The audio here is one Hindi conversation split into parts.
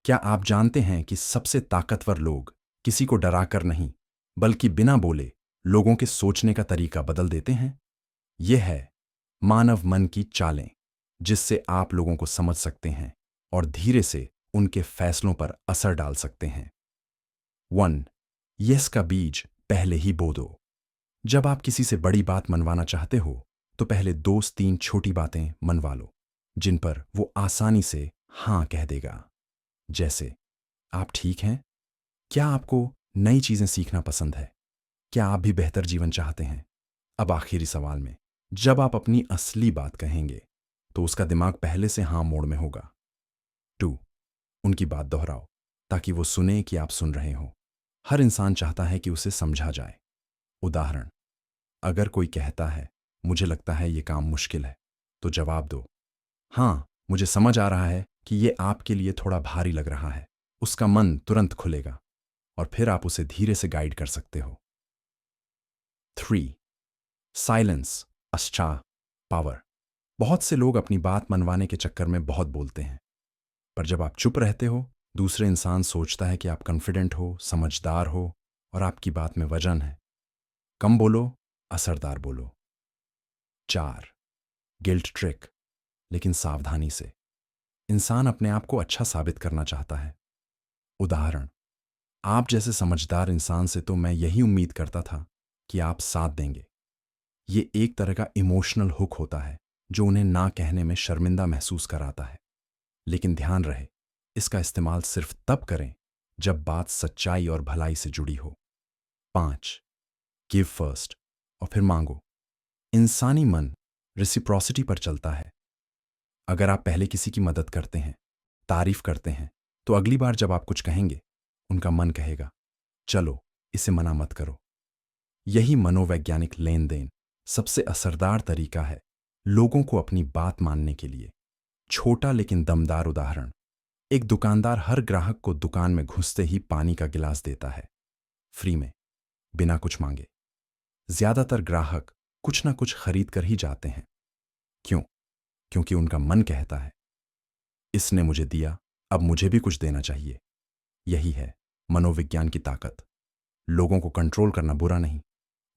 क्या आप जानते हैं कि सबसे ताकतवर लोग किसी को डराकर नहीं, बल्कि बिना बोले लोगों के सोचने का तरीका बदल देते हैं? यह है मानव मन की चालें, जिससे आप लोगों को समझ सकते हैं और धीरे से उनके फैसलों पर असर डाल सकते हैं। 1. यस का बीज पहले ही बो दो। जब आप किसी से बड़ी बात मनवाना चाहते हो, तो पहले 2-3 छोटी बातें मनवा लो, जिन पर वो आसानी से हाँ कह देगा। जैसे, आप ठीक हैं? क्या आपको नई चीजें सीखना पसंद है? क्या आप भी बेहतर जीवन चाहते हैं? अब आखिरी सवाल में, जब आप अपनी असली बात कहेंगे, तो उसका दिमाग पहले से हाँ मोड में होगा। 2. उनकी बात दोहराओ, ताकि वो सुने कि आप सुन रहे हो। हर इंसान चाहता है कि उसे समझा जाए। उदाहरण, अगर कोई कहता है, मुझे लगता है ये काम मुश्किल है, तो जवाब दो, हाँ, मुझे समझ आ रहा है कि ये आपके लिए थोड़ा भारी लग रहा है। उसका मन तुरंत खुलेगा और फिर आप उसे धीरे से गाइड कर सकते हो। 3. Silence as a power. बहुत से लोग अपनी बात मनवाने के चक्कर में बहुत बोलते हैं, पर जब आप चुप रहते हो, दूसरे इंसान सोचता है कि आप कॉन्फिडेंट हो, समझदार हो और आपकी बात में वजन है। कम बोलो, असरदार बोलो। 4. गिल्ट ट्रिक, लेकिन सावधानी से। इंसान अपने आप को अच्छा साबित करना चाहता है। उदाहरण, आप जैसे समझदार इंसान से तो मैं यही उम्मीद करता था कि आप साथ देंगे। ये एक तरह का इमोशनल हुक होता है, जो उन्हें ना कहने में शर्मिंदा महसूस कराता है। लेकिन ध्यान रहे, इसका इस्तेमाल सिर्फ तब करें जब बात सच्चाई और भलाई से जुड़ी हो। 5. गिव फर्स्ट और फिर मांगो। इंसानी मन रेसिप्रोसिटी पर चलता है। अगर आप पहले किसी की मदद करते हैं, तारीफ करते हैं, तो अगली बार जब आप कुछ कहेंगे, उनका मन कहेगा, चलो इसे मना मत करो। यही मनोवैज्ञानिक लेन देन सबसे असरदार तरीका है लोगों को अपनी बात मानने के लिए। छोटा लेकिन दमदार उदाहरण, एक दुकानदार हर ग्राहक को दुकान में घुसते ही पानी का गिलास देता है, फ्री में, बिना कुछ मांगे। ज्यादातर ग्राहक कुछ ना कुछ खरीद कर ही जाते हैं। क्यों? क्योंकि उनका मन कहता है, इसने मुझे दिया, अब मुझे भी कुछ देना चाहिए। यही है मनोविज्ञान की ताकत। लोगों को कंट्रोल करना बुरा नहीं,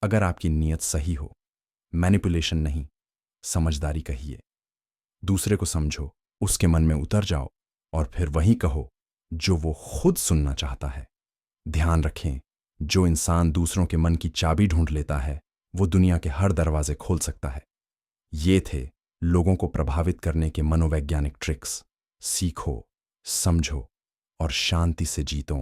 अगर आपकी नीयत सही हो। मैनिपुलेशन नहीं, समझदारी कहिए। दूसरे को समझो, उसके मन में उतर जाओ और फिर वही कहो जो वो खुद सुनना चाहता है। ध्यान रखें, जो इंसान दूसरों के मन की चाबी ढूंढ लेता है, वो दुनिया के हर दरवाजे खोल सकता है। ये थे लोगों को प्रभावित करने के मनोवैज्ञानिक ट्रिक्स। सीखो, समझो और शांति से जीतो।